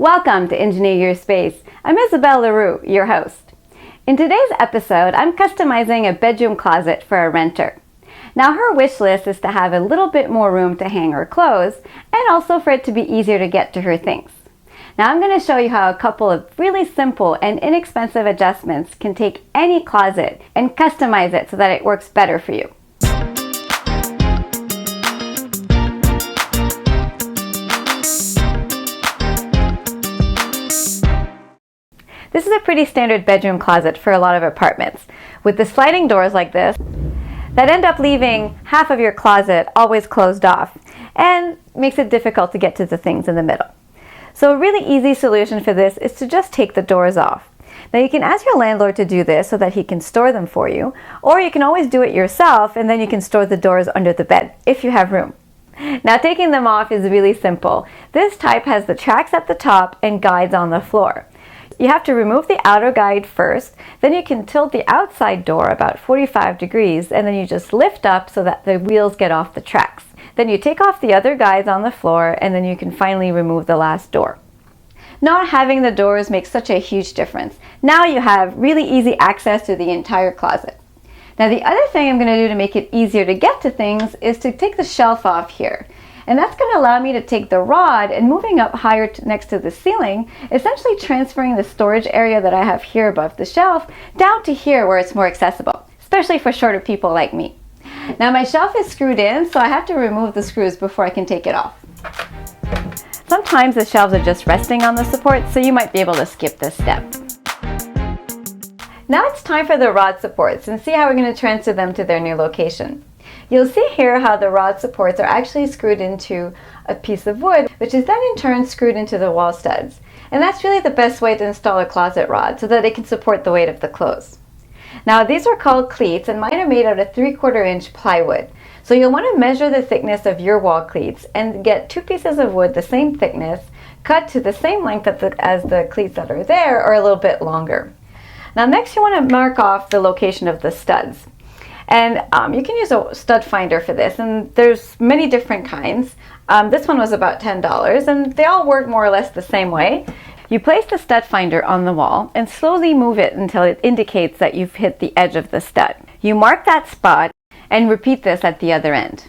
Welcome to Engineer Your Space. I'm Isabelle LaRue, your host. In today's episode, I'm customizing a bedroom closet for a renter. Now her wish list is to have a little bit more room to hang her clothes and also for it to be easier to get to her things. Now I'm going to show you how a couple of really simple and inexpensive adjustments can take any closet and customize it so that it works better for you. This is a pretty standard bedroom closet for a lot of apartments, with the sliding doors like this that end up leaving half of your closet always closed off and makes it difficult to get to the things in the middle. So a really easy solution for this is to just take the doors off. Now you can ask your landlord to do this so that he can store them for you, or you can always do it yourself and then you can store the doors under the bed if you have room. Now taking them off is really simple. This type has the tracks at the top and guides on the floor. You have to remove the outer guide first, then you can tilt the outside door about 45 degrees and then you just lift up so that the wheels get off the tracks. Then you take off the other guides on the floor and then you can finally remove the last door. Not having the doors makes such a huge difference. Now you have really easy access to the entire closet. Now the other thing I'm going to do to make it easier to get to things is to take the shelf off here. And that's going to allow me to take the rod and moving up higher next to the ceiling, essentially transferring the storage area that I have here above the shelf down to here where it's more accessible, especially for shorter people like me. Now my shelf is screwed in, so I have to remove the screws before I can take it off. Sometimes the shelves are just resting on the support, so you might be able to skip this step. Now it's time for the rod supports and see how we're going to transfer them to their new location. You'll see here how the rod supports are actually screwed into a piece of wood, which is then in turn screwed into the wall studs. And that's really the best way to install a closet rod so that it can support the weight of the clothes. Now these are called cleats and mine are made out of 3/4 inch plywood. So you'll want to measure the thickness of your wall cleats and get 2 pieces of wood the same thickness, cut to the same length as the cleats that are there or a little bit longer. Now next you want to mark off the location of the studs. And you can use a stud finder for this, and there's many different kinds. This one was about $10, and they all work more or less the same way. You place the stud finder on the wall and slowly move it until it indicates that you've hit the edge of the stud. You mark that spot and repeat this at the other end.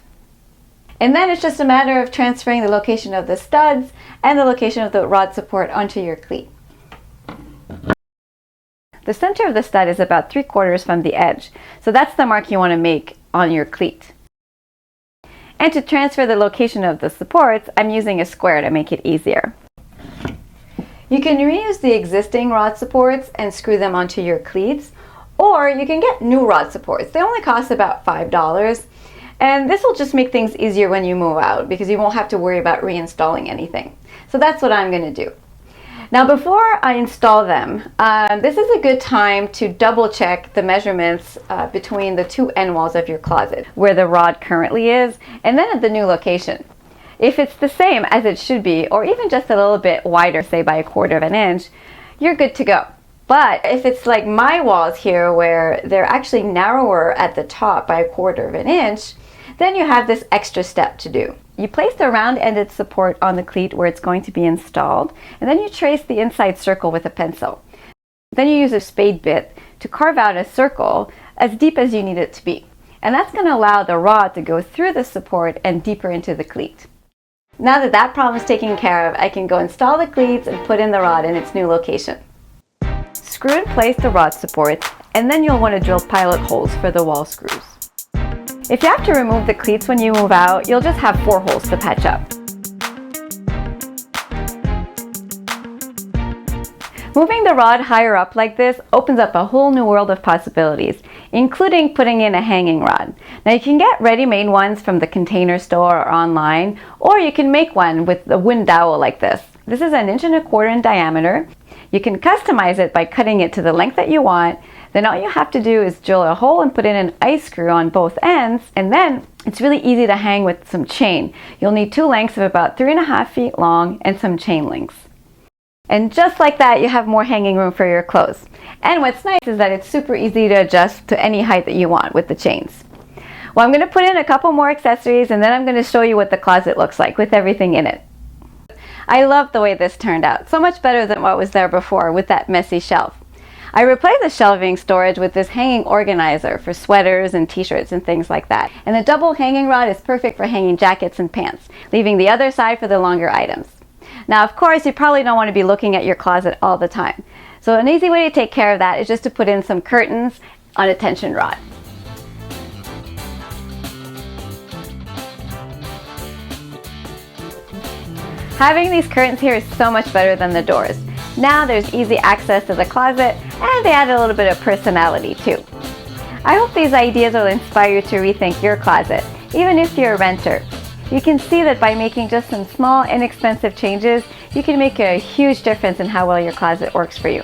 And then it's just a matter of transferring the location of the studs and the location of the rod support onto your cleat. The center of the stud is about 3/4 from the edge, so that's the mark you want to make on your cleat. And to transfer the location of the supports, I'm using a square to make it easier. You can reuse the existing rod supports and screw them onto your cleats, or you can get new rod supports. They only cost about $5, and this will just make things easier when you move out because you won't have to worry about reinstalling anything. So that's what I'm going to do. Now before I install them, this is a good time to double check the measurements between the 2 end walls of your closet, where the rod currently is, and then at the new location. If it's the same as it should be, or even just a little bit wider, say by 1/4 inch, you're good to go. But if it's like my walls here, where they're actually narrower at the top by 1/4 inch, then you have this extra step to do. You place the round-ended support on the cleat where it's going to be installed, and then you trace the inside circle with a pencil. Then you use a spade bit to carve out a circle as deep as you need it to be. And that's going to allow the rod to go through the support and deeper into the cleat. Now that that problem is taken care of, I can go install the cleats and put in the rod in its new location. Screw in place the rod supports, and then you'll want to drill pilot holes for the wall screws. If you have to remove the cleats when you move out, you'll just have 4 holes to patch up. Moving the rod higher up like this opens up a whole new world of possibilities, including putting in a hanging rod. Now you can get ready-made ones from the Container Store or online, or you can make one with a wooden dowel like this. This is 1.25 inch in diameter. You can customize it by cutting it to the length that you want. Then all you have to do is drill a hole and put in an ice screw on both ends, and then it's really easy to hang with some chain. You'll need 2 lengths of about 3.5 feet long and some chain links. And just like that, you have more hanging room for your clothes. And what's nice is that it's super easy to adjust to any height that you want with the chains. Well, I'm going to put in a couple more accessories and then I'm going to show you what the closet looks like with everything in it. I love the way this turned out, so much better than what was there before with that messy shelf. I replaced the shelving storage with this hanging organizer for sweaters and t-shirts and things like that. And the double hanging rod is perfect for hanging jackets and pants, leaving the other side for the longer items. Now, of course, you probably don't want to be looking at your closet all the time. So an easy way to take care of that is just to put in some curtains on a tension rod. Having these curtains here is so much better than the doors. Now there's easy access to the closet, and they add a little bit of personality too. I hope these ideas will inspire you to rethink your closet, even if you're a renter. You can see that by making just some small, inexpensive changes, you can make a huge difference in how well your closet works for you.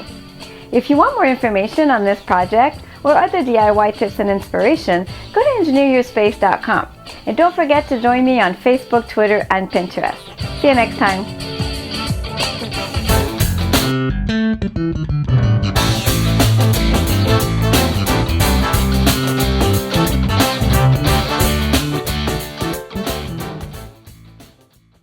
If you want more information on this project or other DIY tips and inspiration, go to engineeryourspace.com. And don't forget to join me on Facebook, Twitter, and Pinterest. See you next time.